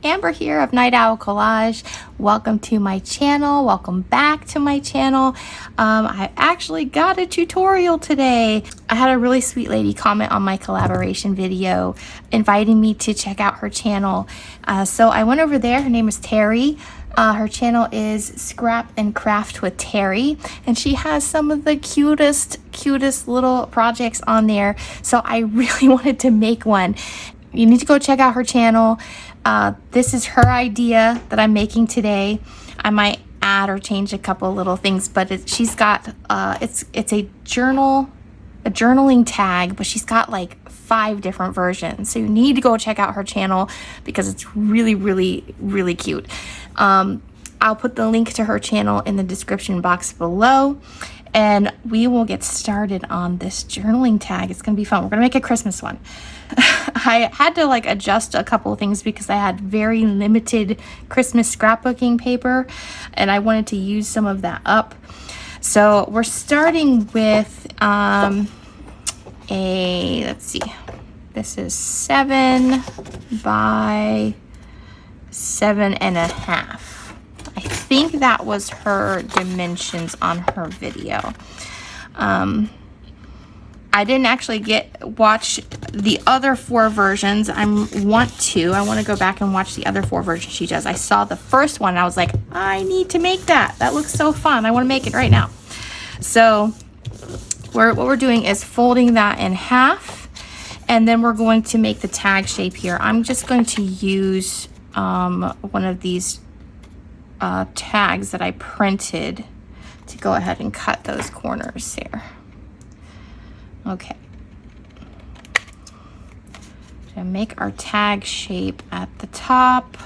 Amber here of Night Owl Collage. Welcome to my channel. Welcome back to my channel. I actually got a tutorial today. I had a really sweet lady comment on my collaboration video inviting me to check out her channel. So I went over there. Her name is Terri. Her channel is Scrap and Craft with Terri, and she has some of the cutest little projects on there. So I really wanted to make one. You need to go check out her channel. This is her idea that I'm making today. I might add or change a couple little things, but she's got it's a journaling tag, but she's got like 5 different versions. So you need to go check out her channel because it's really cute. I'll put the link to her channel in the description box below, and we will get started on this journaling tag. It's gonna be fun. We're gonna make a Christmas one. I had to like adjust a couple of things because I had very limited Christmas scrapbooking paper and I wanted to use some of that up. So we're starting with let's see, this is 7 by 7.5. I think that was her dimensions on her video. I didn't actually watch the other 4 versions. I want to go back and watch the other 4 versions she does. I saw the first one and I was like, I need to make that. That looks so fun. I want to make it right now. So what we're doing is folding that in half, and then we're going to make the tag shape here. I'm just going to use one of these tags that I printed to go ahead and cut those corners there. Okay, so make our tag shape at the top.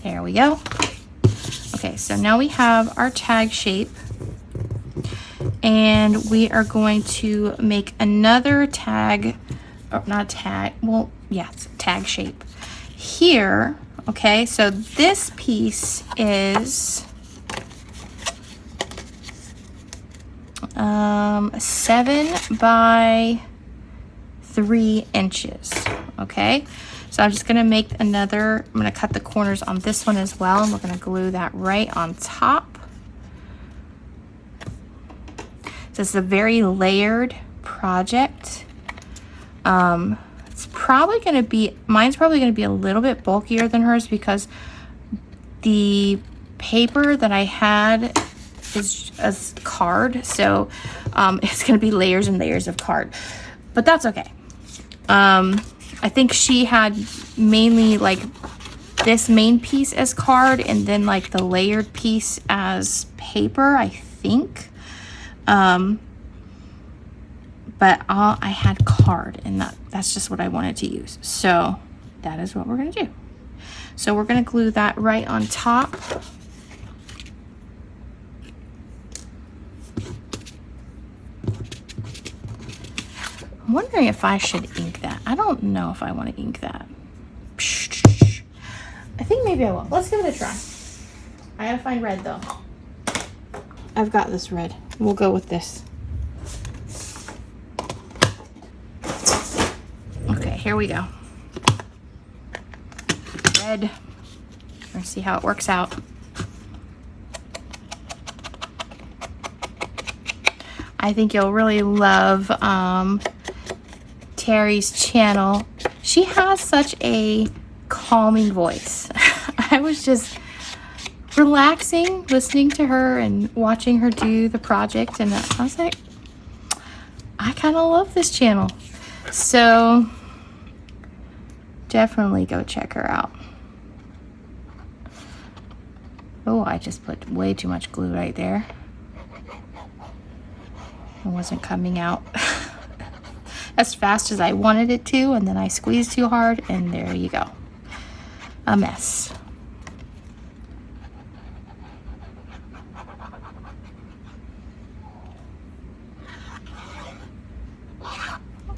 There we go. Okay, so now we have our tag shape, and we are going to make another tag, or not tag, well, yes, tag shape here. Okay, so this piece is 7 by 3 inches. Okay, so I'm just gonna make another, I'm gonna cut the corners on this one as well, and we're gonna glue that right on top. So it's a very layered project. It's probably gonna be, mine's probably gonna be a little bit bulkier than hers because the paper that I had is as card, so it's gonna be layers and layers of card, but that's okay. I think she had mainly like this main piece as card and then like the layered piece as paper, I think. But I had card, and that's just what I wanted to use, so that is what we're gonna do. So we're gonna glue that right on top. I'm wondering if I should ink that. I don't know if I want to ink that. I think maybe I will. Let's give it a try. I gotta find red though. I've got this red. We'll go with this. Okay, here we go. Red. Let's see how it works out. I think you'll really love Terri's channel. She has such a calming voice. I was just relaxing listening to her and watching her do the project, and I was like, I kind of love this channel. So definitely go check her out. Oh, I just put way too much glue right there. It wasn't coming out as fast as I wanted it to, and then I squeezed too hard, and there you go. A mess.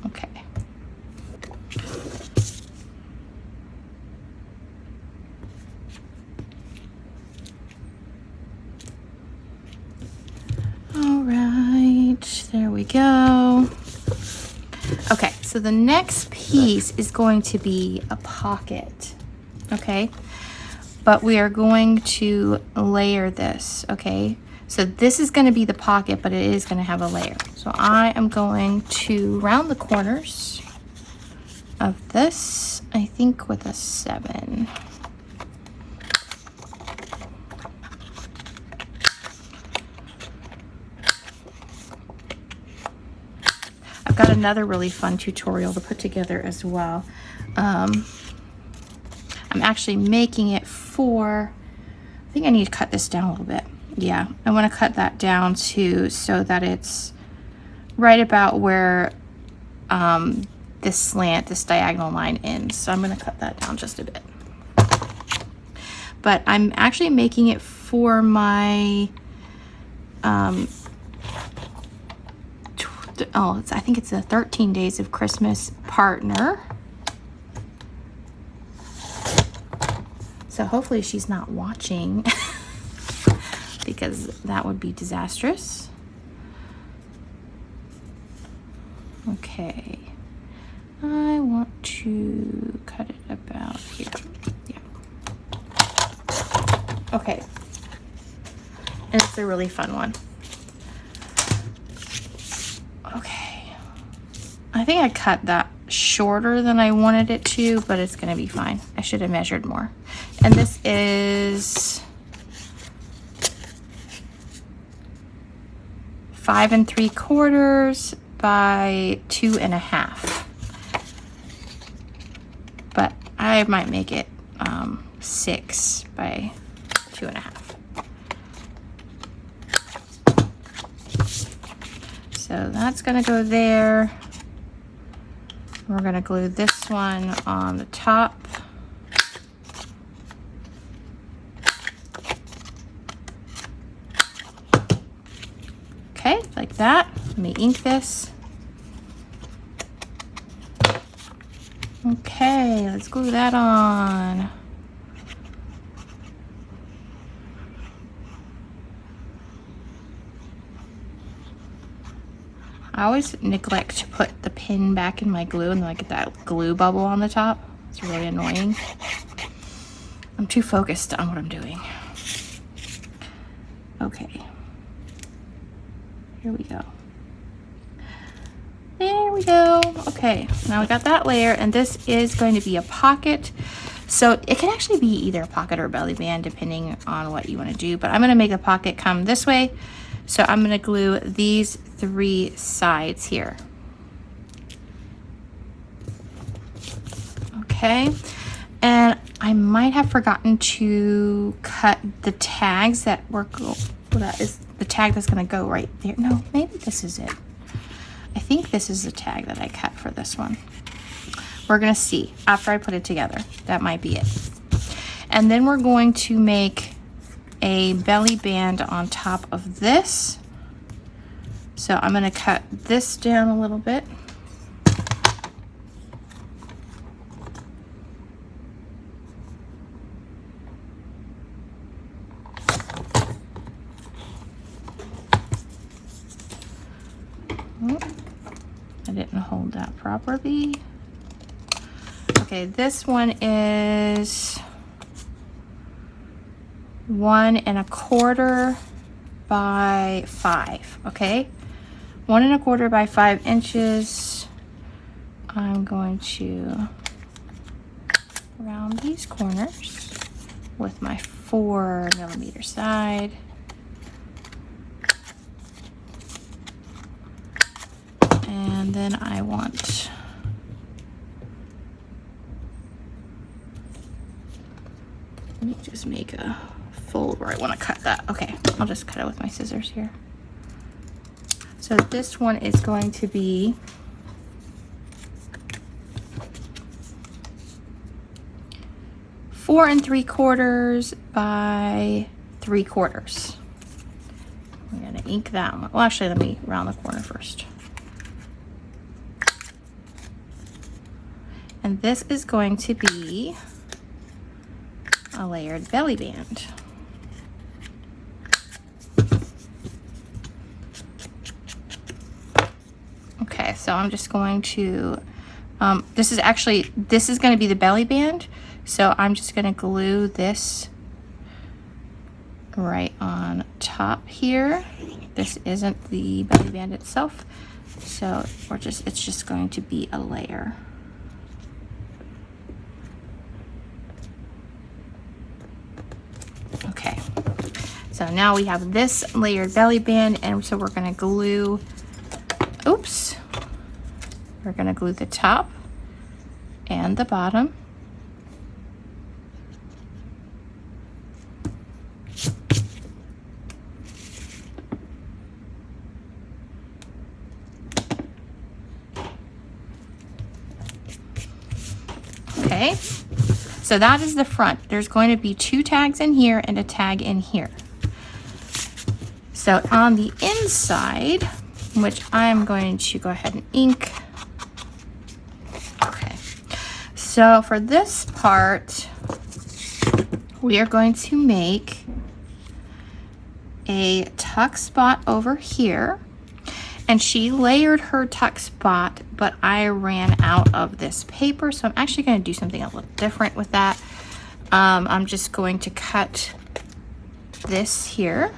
Okay. All right, there we go. Okay, so the next piece is going to be a pocket, okay? But we are going to layer this, okay? So this is gonna be the pocket, but it is gonna have a layer. So I am going to round the corners of this, I think with a 7. I've got another really fun tutorial to put together as well. I'm actually making it for, I think I need to cut this down a little bit. Yeah, I want to cut that down too so that it's right about where this slant, this diagonal line ends. So I'm going to cut that down just a bit. But I'm actually making it for my, I think it's the 13 Days of Christmas partner. So hopefully she's not watching because that would be disastrous. Okay, I want to cut it about here. Yeah. Okay, and it's a really fun one. Okay, I think I cut that shorter than I wanted it to, but it's gonna be fine. I should have measured more. And this is 5 3/4 by 2 1/2. But I might make it 6 by 2 1/2. So that's gonna go there. We're gonna glue this one on the top. Okay, like that. Let me ink this. Okay, let's glue that on. I always neglect to put the pin back in my glue and then I get that glue bubble on the top. It's really annoying. I'm too focused on what I'm doing. Okay. Here we go. There we go. Okay, now we got that layer, and this is going to be a pocket. So it can actually be either a pocket or a belly band depending on what you want to do, but I'm going to make the pocket come this way. So I'm going to glue these 3 sides here. Okay, and I might have forgotten to cut the tags that were, well, that is the tag that's going to go right there. No, maybe this is it. I think this is the tag that I cut for this one. We're going to see after I put it together. That might be it. And then we're going to make a belly band on top of this. So I'm going to cut this down a little bit. I didn't hold that properly. Okay, this one is 1 1/4 by 5, okay? 1 1/4 by 5 inches. I'm going to round these corners with my 4mm side. And then I want let me just make a fold where I want to cut that. Okay, I'll just cut it with my scissors here. So this one is going to be four and 3/4 by 3/4. I'm gonna ink that one. Well, actually, let me round the corner first. And this is going to be a layered belly band. Okay, so I'm just going to This is going to be the belly band. So I'm just going to glue this right on top here. This isn't the belly band itself. So it's just going to be a layer. Okay. So now we have this layered belly band, and so we're going to glue, we're going to glue the top and the bottom. Okay, so that is the front. There's going to be 2 tags in here and a tag in here. So on the inside, which I'm going to go ahead and ink. Okay, so for this part, we are going to make a tuck spot over here. And she layered her tuck spot, but I ran out of this paper, so I'm actually going to do something a little different with that. I'm just going to cut this here,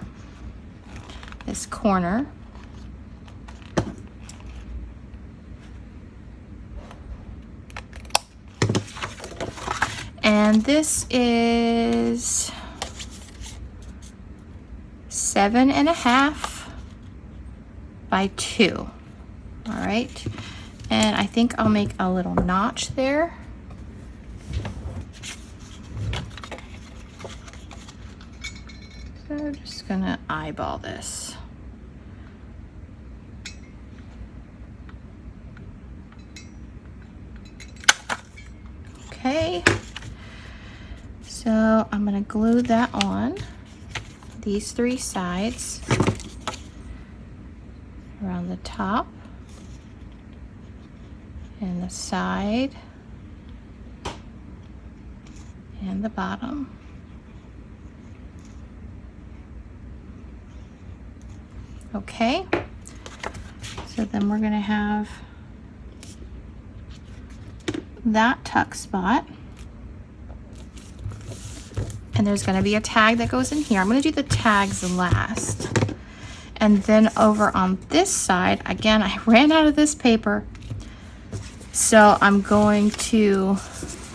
this corner. And this is 7.5 by 2. All right, and I think I'll make a little notch there. So I'm just gonna eyeball this. Okay, so I'm gonna glue that on these 3 sides, around the top and the side and the bottom. Okay, so then we're going to have that tuck spot, and there's going to be a tag that goes in here. I'm going to do the tags last. And then over on this side, again, I ran out of this paper, so I'm going to,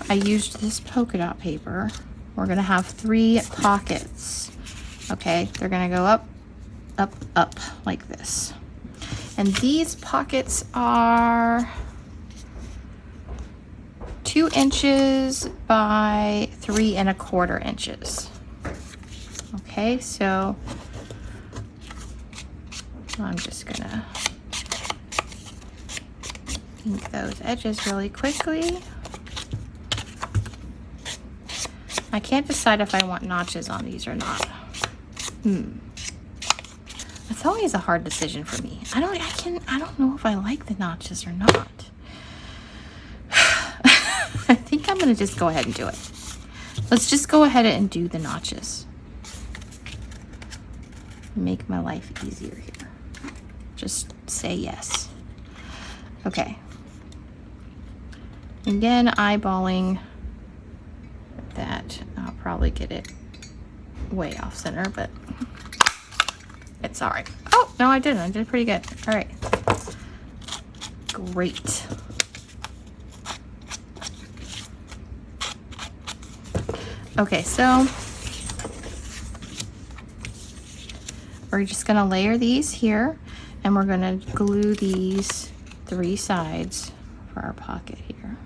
I used this polka dot paper. We're gonna have 3 pockets, okay? They're gonna go up, up, up, like this. And these pockets are 2 inches by 3¼ inches. Okay, so I'm just gonna ink those edges really quickly. I can't decide if I want notches on these or not. It's always a hard decision for me. I don't know if I like the notches or not. I think I'm gonna just go ahead and do it. Let's just go ahead and do the notches. Make my life easier here. Just say yes. Okay. Again, eyeballing that. I'll probably get it way off center, but it's all right. Oh, no, I didn't. I did pretty good. All right. Great. Okay, so we're just gonna layer these here, and we're gonna glue these 3 sides for our pocket here.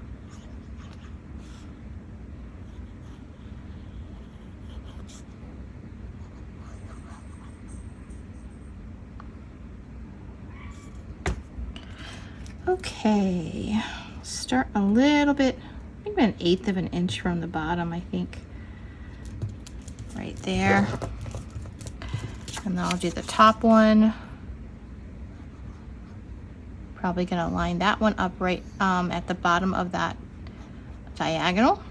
Okay, start a little bit, maybe 1/8 of an inch from the bottom, I think. Right there. And then I'll do the top one. Probably gonna line that one up right at the bottom of that diagonal.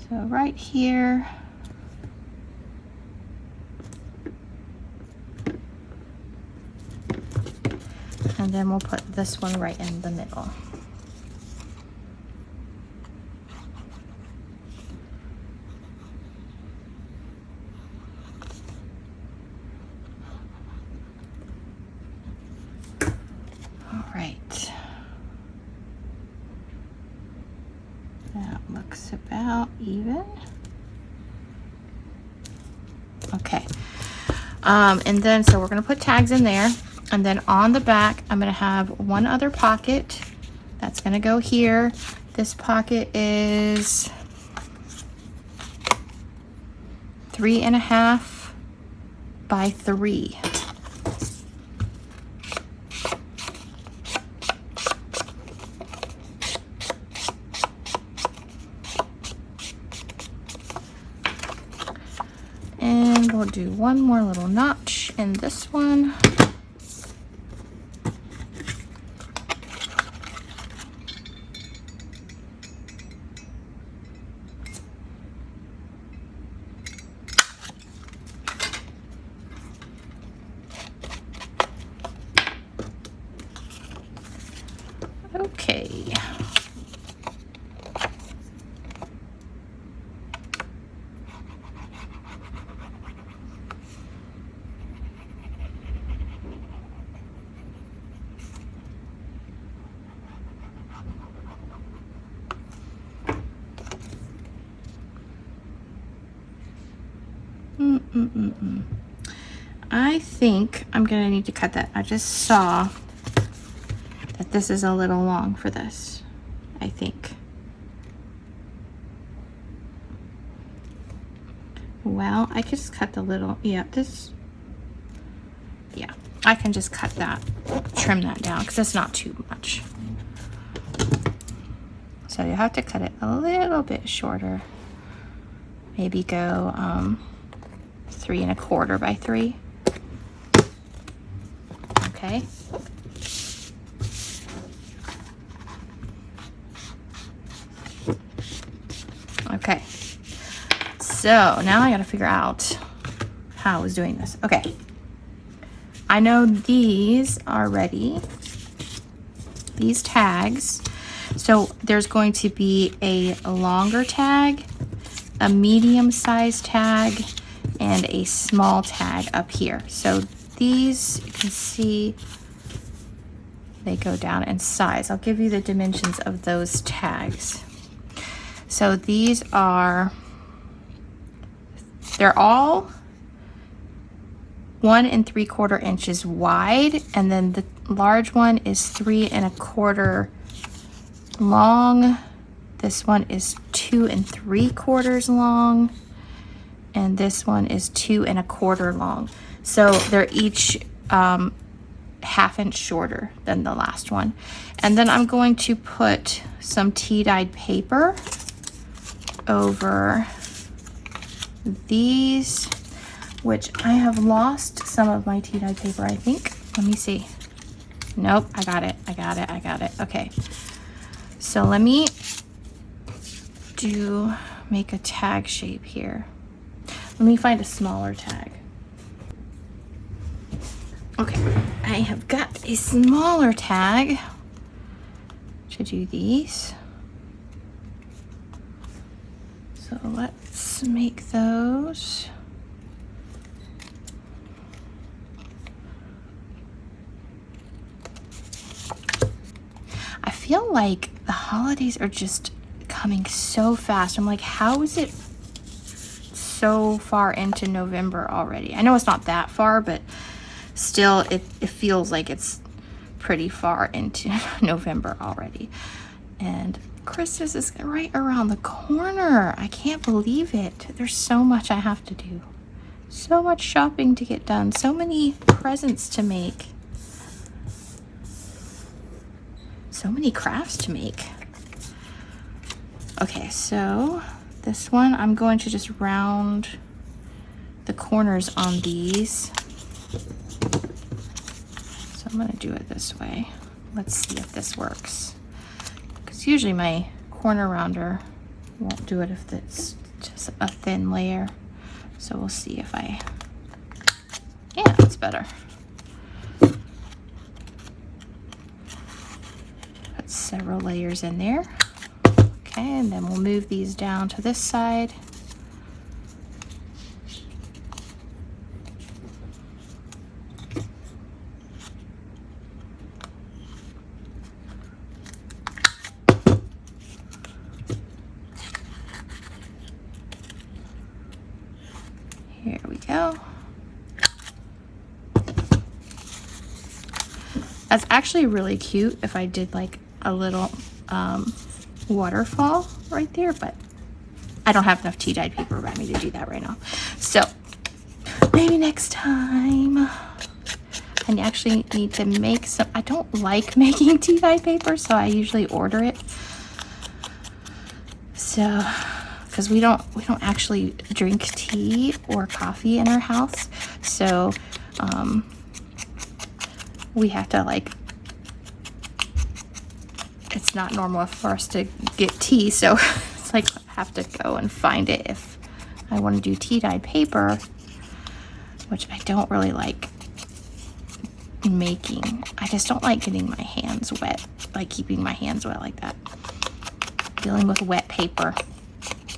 So right here. And then we'll put this one right in the middle. All right. That looks about even. Okay. And then, so we're going to put tags in there. And then on the back, I'm going to have one other pocket. That's going to go here. This pocket is 3.5 by 3. And we'll do one more little notch in this one. Okay. I think I'm gonna need to cut that. I just saw that this is a little long for this, I think. Well, I could just cut the little, yeah, I can just cut that, trim that down, because it's not too much. So you have to cut it a little bit shorter. Maybe go 3.25 by 3. Okay. Okay. So now I got to figure out how I was doing this. Okay. I know these are ready. These tags. So there's going to be a longer tag, a medium-sized tag, and a small tag up here. So these, you can see, they go down in size. I'll give you the dimensions of those tags. So these are, they're all 1 3/4 inches wide, and then the large one is 3 1/4 long. This one is 2 3/4 long, and this one is 2 1/4 long. So they're each 1/2 inch shorter than the last one. And then I'm going to put some tea-dyed paper over these, which I have lost some of my tea-dyed paper, I think. Let me see. Nope, I got it. Okay. So let me make a tag shape here. Let me find a smaller tag. Okay, I have got a smaller tag to do these. So let's make those. I feel like the holidays are just coming so fast. I'm like, how is it so far into November already? I know it's not that far, but still it feels like it's pretty far into November already. And Christmas is right around the corner. I can't believe it. There's so much I have to do. So much shopping to get done. So many presents to make. So many crafts to make. Okay, so this one, I'm going to just round the corners on these. So I'm going to do it this way. Let's see if this works. Because usually my corner rounder won't do it if it's just a thin layer. So we'll see if yeah, that's better. several layers in there. Okay, and then we'll move these down to this side. Here we go. That's actually really cute if I did like a little waterfall right there, but I don't have enough tea dyed paper around me to do that right now. So maybe next time. I actually need to make some. I don't like making tea dyed paper, so I usually order it. So, because we don't actually drink tea or coffee in our house, so we have to like. It's not normal for us to get tea, so it's like I have to go and find it if I want to do tea dyed paper, which I don't really like making. I just don't like getting my hands wet, like keeping my hands wet like that. Dealing with wet paper.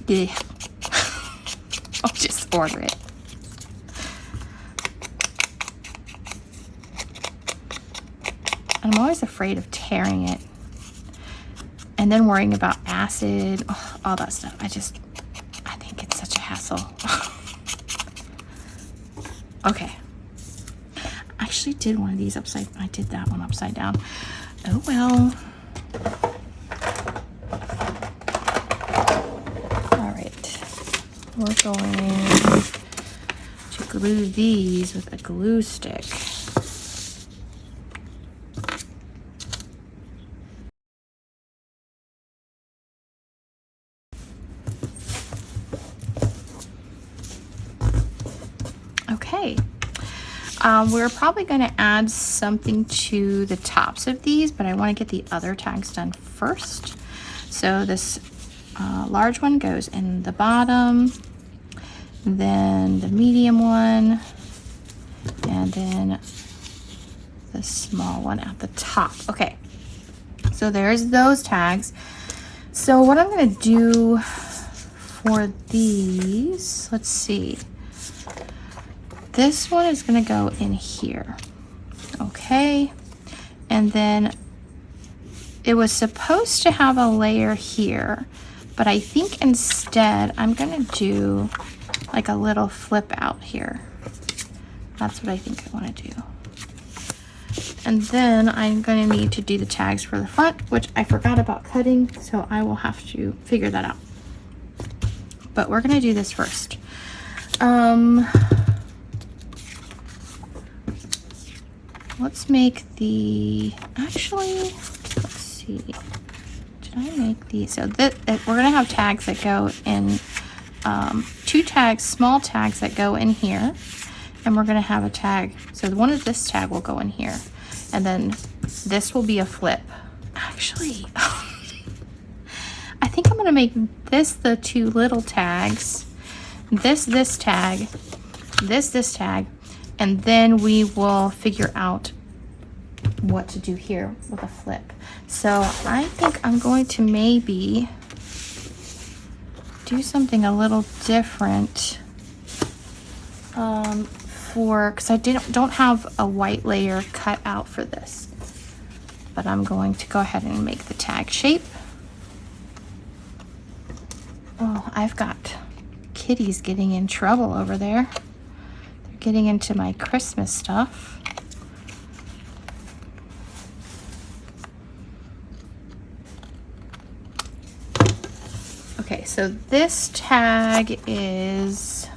Ugh. I'll just order it. And I'm always afraid of tearing it. And then worrying about acid, all that stuff. I think it's such a hassle. Okay. I actually did one of these upside, I did that one upside down. Oh well. All right. We're going to glue these with a glue stick. Okay, we're probably going to add something to the tops of these, but I want to get the other tags done first. So this large one goes in the bottom, then the medium one, and then the small one at the top. Okay, so there's those tags. So what I'm going to do for these, let's see. This one is going to go in here. Okay, and then it was supposed to have a layer here, but I think instead I'm going to do like a little flip out here. That's what I think I want to do. And then I'm going to need to do the tags for the front, which I forgot about cutting, so I will have to figure that out. But we're going to do this first. Let's make the, actually, let's see, did I make these? So that we're going to have tags that go in, two tags, small tags that go in here, and we're going to have a tag. So one of this tag will go in here, and then this will be a flip. Actually, I think I'm going to make this the two little tags, this tag, this tag, and then we will figure out what to do here with a flip. So I think I'm going to maybe do something a little different because I don't have a white layer cut out for this. But I'm going to go ahead and make the tag shape. Oh, I've got kitties getting in trouble over there. Getting into my Christmas stuff. Okay, so this tag is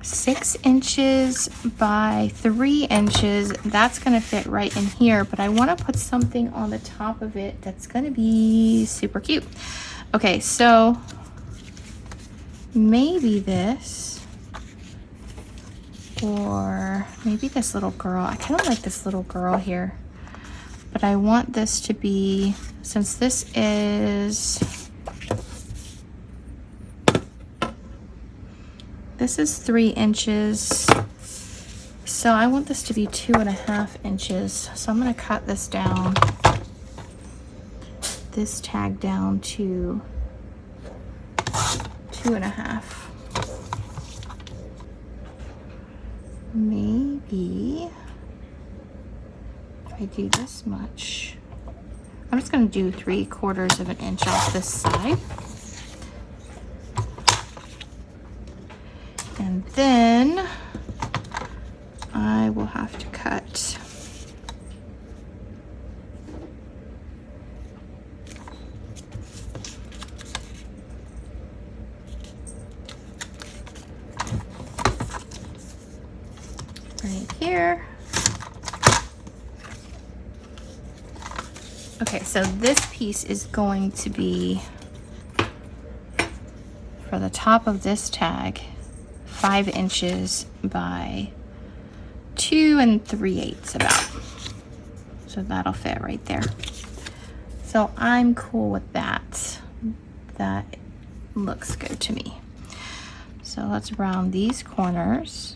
6 inches by 3 inches. That's going to fit right in here, but I want to put something on the top of it that's going to be super cute. Okay, so maybe this, or maybe this little girl. I kind of like this little girl here, but I want this to be, since this is 3 inches, So I want this to be 2.5 inches. So I'm gonna cut this down, this tag down to 2.5. Maybe if I do this much, I'm just gonna do 3/4 of an inch off this side. And then I will have to cut right here. Okay, so this piece is going to be, for the top of this tag, 5 inches by 2 3/8 about. So that'll fit right there. So I'm cool with that. That looks good to me. So let's round these corners.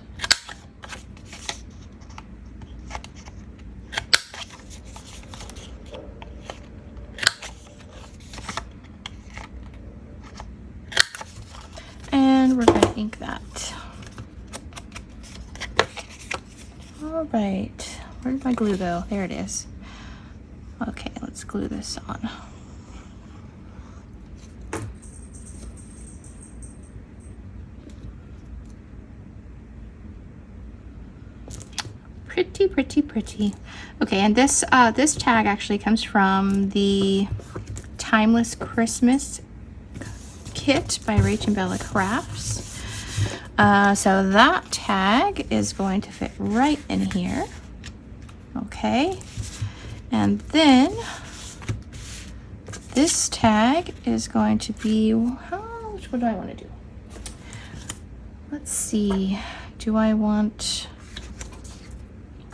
And we're gonna ink that. All right, where did my glue go? There it is. Okay, let's glue this on. Pretty, pretty, pretty. Okay, and this this tag actually comes from the Timeless Christmas kit by Rach and Bella Crafts. So that tag is going to fit right in here. Okay, and then this tag is going to be, which one do I want to do? Let's see, do I want,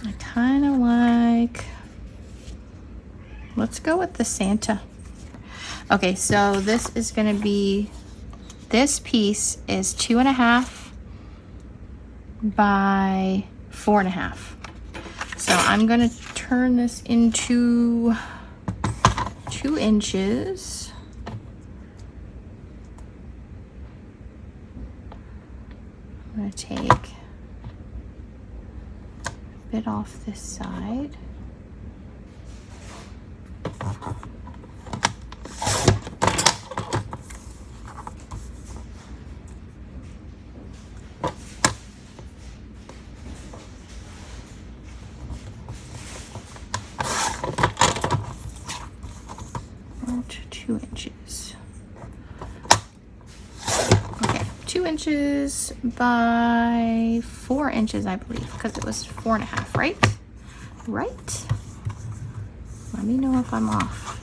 I kind of like, let's go with the Santa. Okay, so this is going to be, this piece is 2.5 by 4.5. So I'm going to turn this into 2 inches. I'm going to take a bit off this side. And 2 inches. Okay, 2 inches by 4 inches, I believe, because it was 4.5, right? Right? Let me know if I'm off.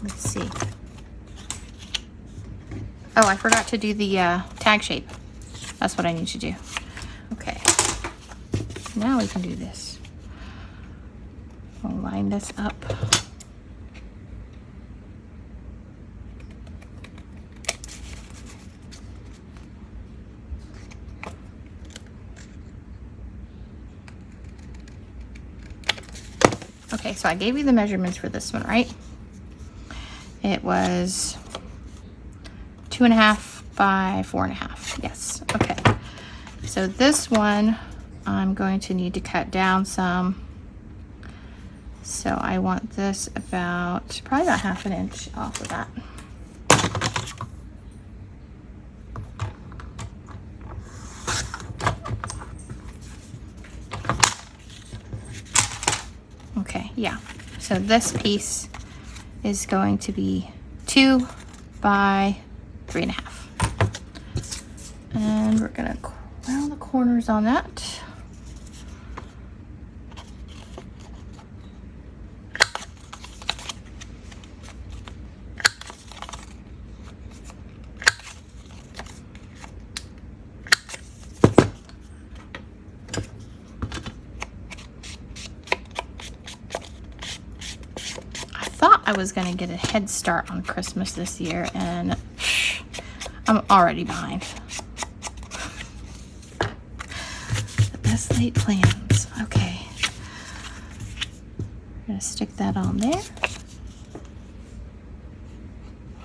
Let's see. Oh, I forgot to do the tag shape. That's what I need to do. Okay. Now we can do this. I'll line this up. Okay, so I gave you the measurements for this one, right? It was 2.5 by 4.5. Yes, okay. So this one, I'm going to need to cut down some. So I want this about, probably about 1/2 inch off of that. Okay, yeah. So this piece is going to be 2 by 3.5. And we're gonna round the corners on that. I was gonna get a head start on Christmas this year, and I'm already behind. The best laid plans. Okay. I'm gonna stick that on there.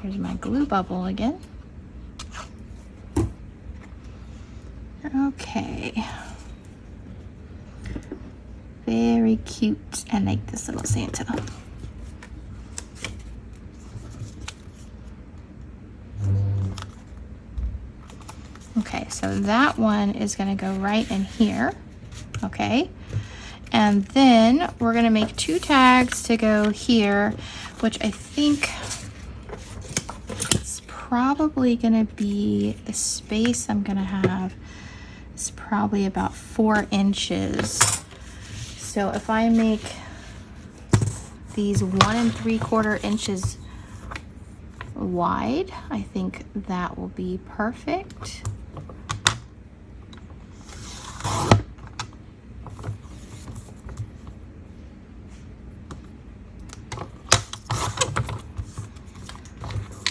Here's my glue bubble again. Okay. Very cute. I like this little Santa. Okay, so that one is gonna go right in here. Okay. And then we're gonna make 2 tags to go here, which I think it's probably gonna be the space I'm gonna have is probably about 4 inches. So if I make these 1 3/4 inches wide, I think that will be perfect.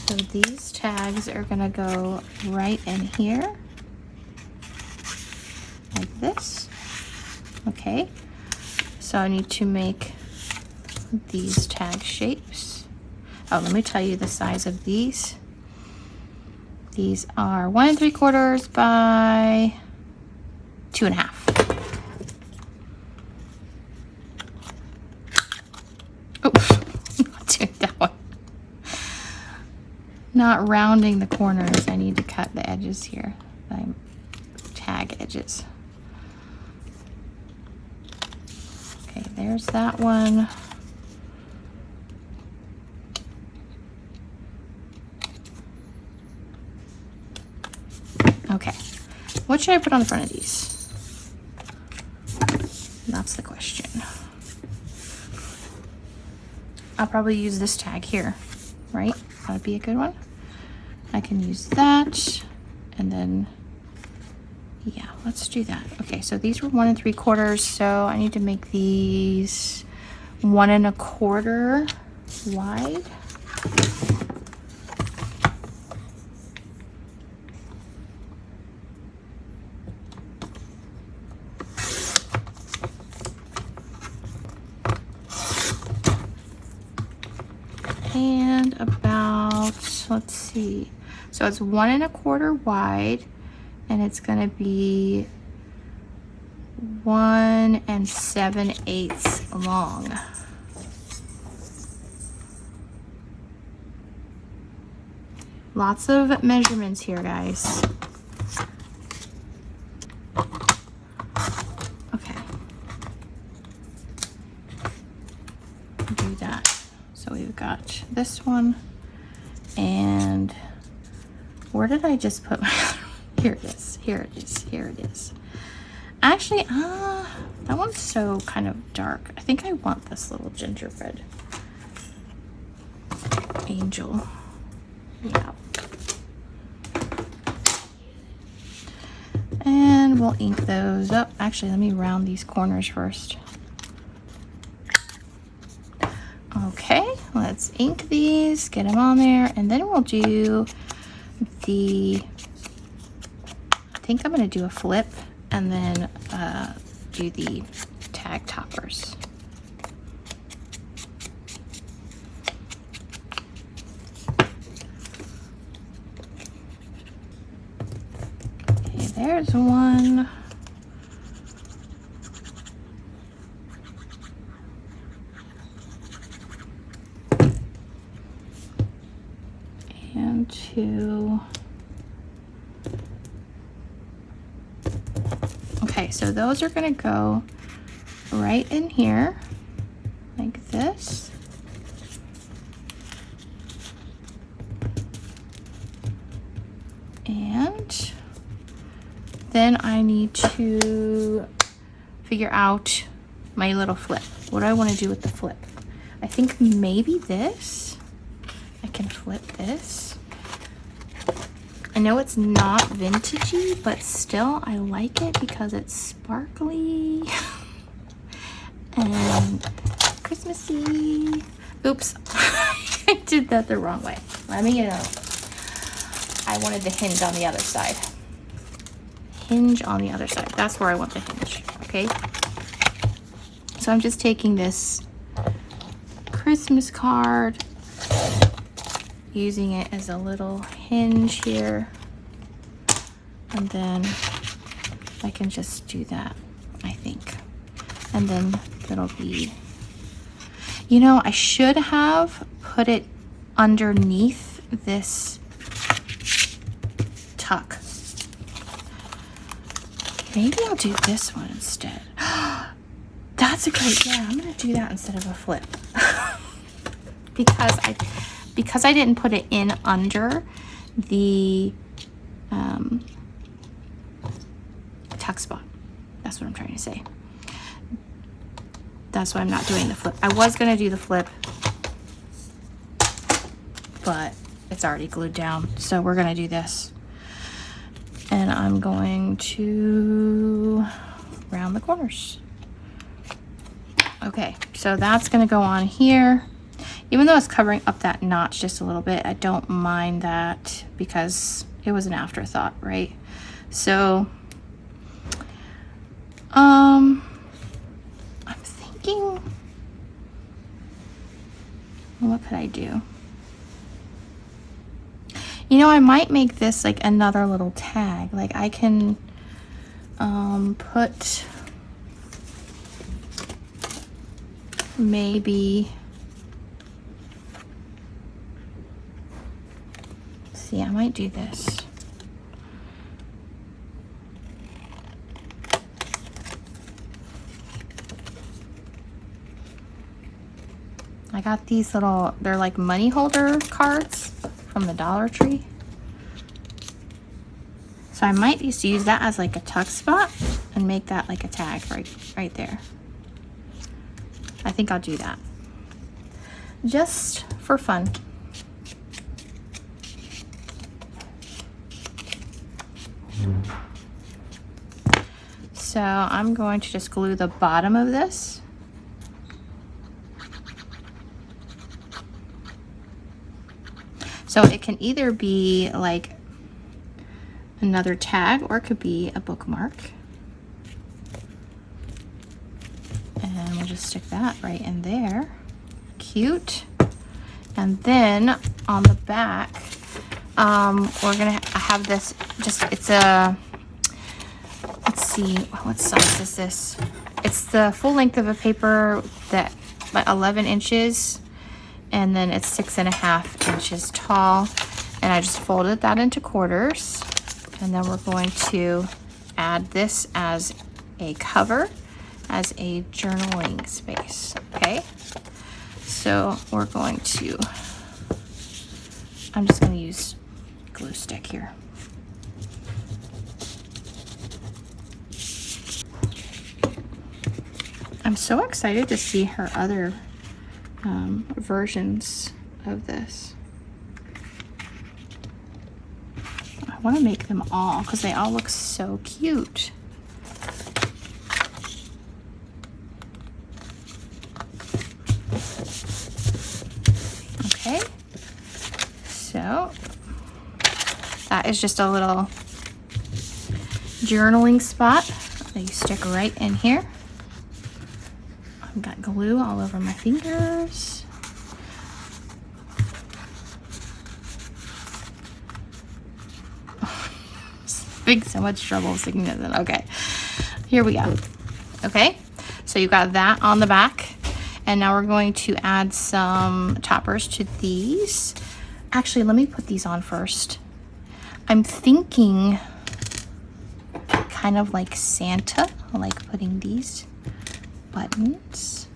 So these tags are gonna go right in here, like this. Okay, so I need to make these tag shapes. Oh, let me tell you the size of these. These are 1 3/4 by 2 1/2. Oh, not doing that one. Not rounding the corners. I need to cut the edges here. Tag edges. Okay, there's that one. Okay, what should I put on the front of these? That's the question. I'll probably use this tag here, right? That would be a good one. I can use that, and then, yeah, let's do that. Okay, so these were 1 3/4, so I need to make these 1 1/4 wide. And about, let's see, so it's 1 1/4 wide, and it's gonna be 1 7/8 long. Lots of measurements here, guys. Okay. Do that. So we've got this one, and where did I just put my, here it is, here it is, here it is. Actually, that one's so kind of dark. I think I want this little gingerbread angel. Yeah. And we'll ink those up. Actually, let me round these corners first. Okay, let's ink these, get them on there, and then we'll do the, I think I'm gonna do a flip and then do the tag toppers. Okay, there's one. And 2. Okay, so those are gonna go right in here, like this. And then I need to figure out my little flip. What do I want to do with the flip? I think maybe this. I can flip this. I know it's not vintagey, but still I like it because it's sparkly and Christmassy. Oops, I did that the wrong way. Let me get it. I wanted the hinge on the other side. Hinge on the other side. That's where I want the hinge, okay? So I'm just taking this Christmas card, using it as a little hinge here, and then I can just do that, I think. And then it'll be, you know, I should have put it underneath this tuck. Maybe I'll do this one instead. That's a great, yeah, I'm gonna do that instead of a flip. because I didn't put it in under the tuck spot. That's what I'm trying to say. That's why I'm not doing the flip. I was gonna do the flip, but it's already glued down. So we're gonna do this. And I'm going to round the corners. Okay, so that's gonna go on here. Even though it's covering up that notch just a little bit, I don't mind that because it was an afterthought, right? So, I'm thinking, what could I do? You know, I might make this like another little tag. Like I can put maybe, see, I might do this. I got these little, they're like money holder cards from the Dollar Tree. So I might just use that as like a tuck spot and make that like a tag right there. I think I'll do that. Just for fun. So I'm going to just glue the bottom of this. So it can either be like another tag or it could be a bookmark. And we'll just stick that right in there. Cute. And then on the back, we're gonna have this, just, it's a, let's see, what size is this? It's the full length of a paper that, like 11 inches. And then it's 6.5 inches tall. And I just folded that into quarters. And then we're going to add this as a cover, as a journaling space, okay? So we're going to, I'm just gonna use glue stick here. I'm so excited to see her other versions of this. I want to make them all because they all look so cute. Okay, so that is just a little journaling spot that you stick right in here. I've got glue all over my fingers. Having so much trouble sticking this in. Okay, here we go. Okay, so you got that on the back. And now we're going to add some toppers to these. Actually, let me put these on first. I'm thinking kind of like Santa, like putting these buttons.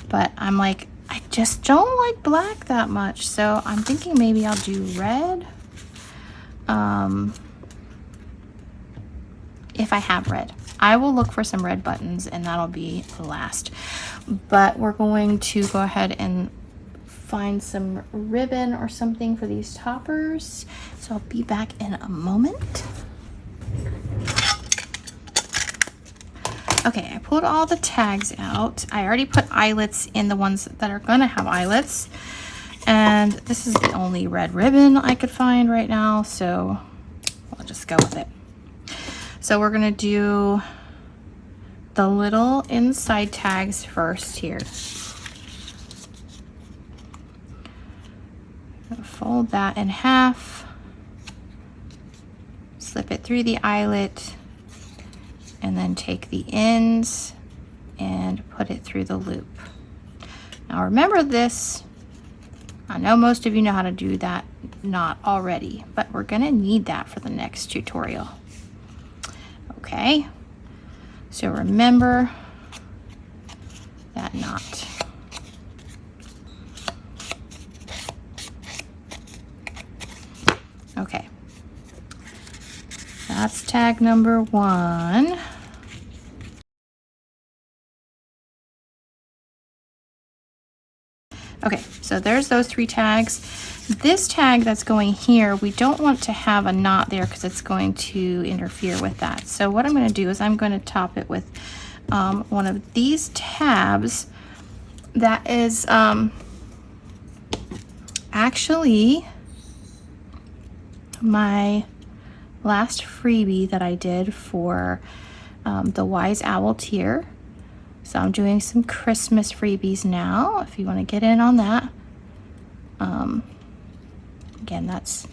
But I'm like, I just don't like black that much. So I'm thinking maybe I'll do red. If I have red. I will look for some red buttons and that'll be last. But we're going to go ahead and find some ribbon or something for these toppers. So I'll be back in a moment. Okay, I pulled all the tags out. I already put eyelets in the ones that are gonna have eyelets. And this is the only red ribbon I could find right now, so I'll just go with it. So we're gonna do the little inside tags first here. Fold that in half, slip it through the eyelet, and then take the ends and put it through the loop. Now remember this, I know most of you know how to do that knot already, but we're gonna need that for the next tutorial. Okay, so remember that knot. Okay, that's tag number 1. Okay, so there's those 3 tags. This tag that's going here, we don't want to have a knot there because it's going to interfere with that. So what I'm going to do is I'm going to top it with one of these tabs that is actually my last freebie that I did for the Wise Owl tier. So I'm doing some Christmas freebies now, if you want to get in on that. Again, that's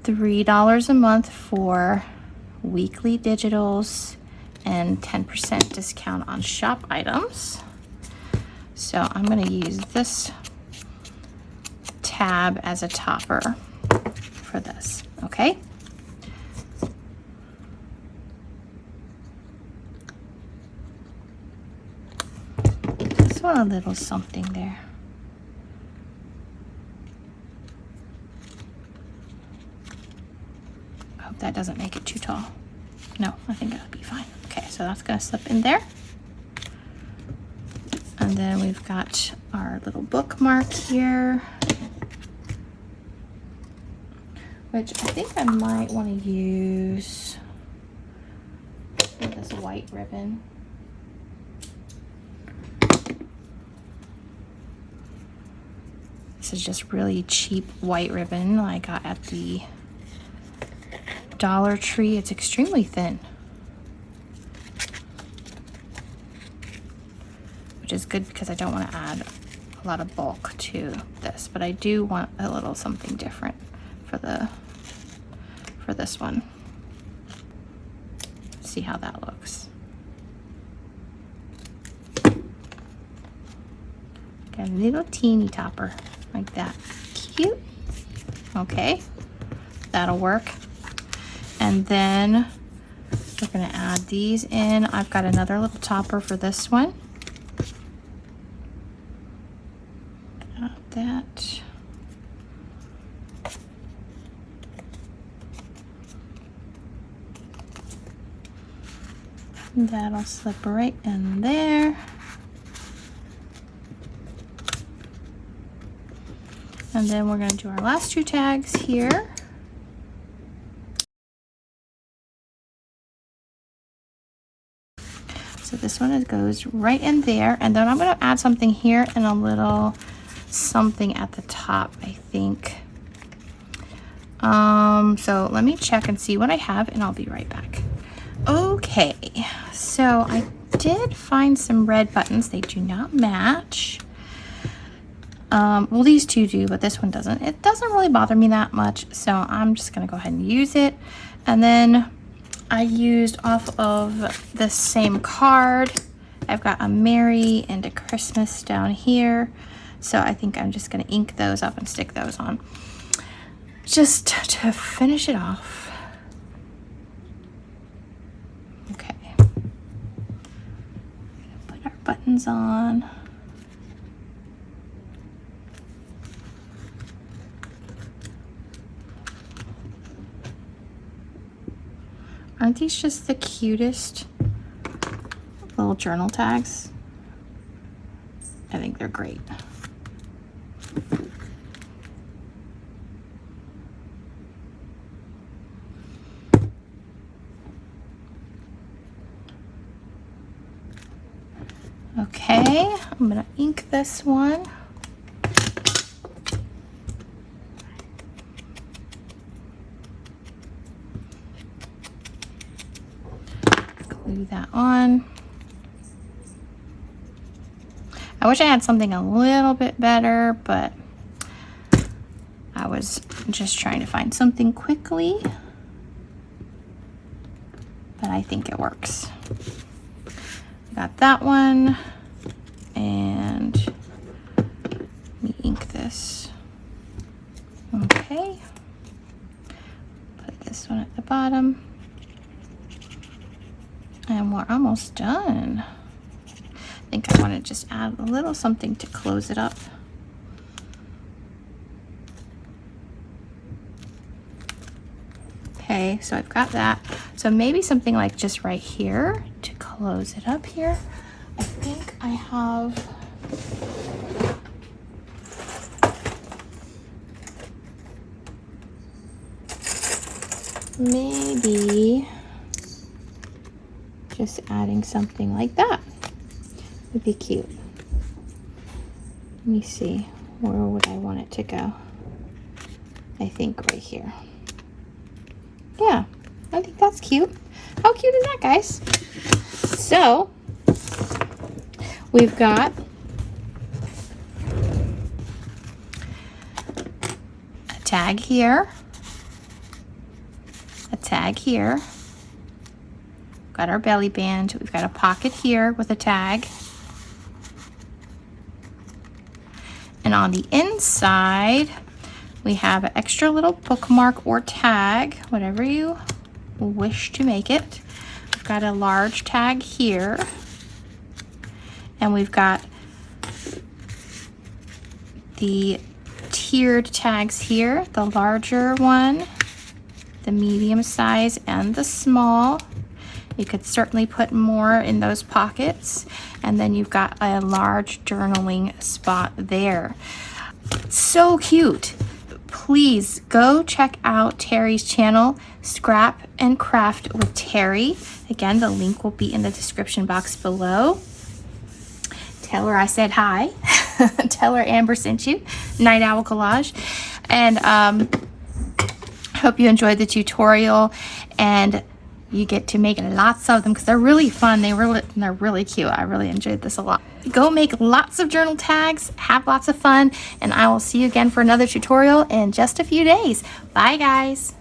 $3 a month for weekly digitals and 10% discount on shop items. So I'm going to use this tab as a topper for this, okay? Just want a little something there. I hope that doesn't make it too tall. No, I think that'll be fine. Okay, so that's gonna slip in there. And then we've got our little bookmark here, which I think I might want to use this white ribbon. This is just really cheap white ribbon I got at the Dollar Tree. It's extremely thin, which is good because I don't want to add a lot of bulk to this, but I do want a little something different for this one. See how that looks. Got a little teeny topper like that. Cute. Okay, that'll work. And then we're gonna add these in. I've got another little topper for this one. Got that. That'll slip right in there. And then we're gonna do our last 2 tags here. So this one goes right in there, and then I'm gonna add something here and a little something at the top, I think. So let me check and see what I have, and I'll be right back. Okay, so I did find some red buttons. They do not match. Well, these 2 do, but this one doesn't. It doesn't really bother me that much, so I'm just gonna go ahead and use it. And then I used off of the same card. I've got a Merry and a Christmas down here. So I think I'm just gonna ink those up and stick those on, just to finish it off. Okay. Put our buttons on. Aren't these just the cutest little journal tags? I think they're great. Okay, I'm gonna ink this one. Glue that on. I wish I had something a little bit better, but I was just trying to find something quickly. But I think it works. Got that one, and let me ink this. Okay, put this one at the bottom, and we're almost done. I think I want to just add a little something to close it up. Okay, so I've got that. So maybe something like just right here to close it up here. I think I have maybe just adding something like that would be cute. Let me see, where would I want it to go? I think right here. Yeah, I think that's cute. How cute is that, guys? So we've got a tag here, a tag here. Got our belly band. We've got a pocket here with a tag. And on the inside, we have an extra little bookmark or tag, whatever you wish to make it. We've got a large tag here. And we've got the tiered tags here, the larger one, the medium size, and the small. You could certainly put more in those pockets. And then you've got a large journaling spot there. So cute. Please go check out Terri's channel, Scrap and Craft with Terri. Again, the link will be in the description box below. Tell her I said hi. Tell her Amber sent you. Night Owl Collage. And hope you enjoyed the tutorial, and you get to make lots of them because they're really fun. They're really cute. I really enjoyed this a lot. Go make lots of journal tags, have lots of fun, and I will see you again for another tutorial in just a few days. Bye, guys.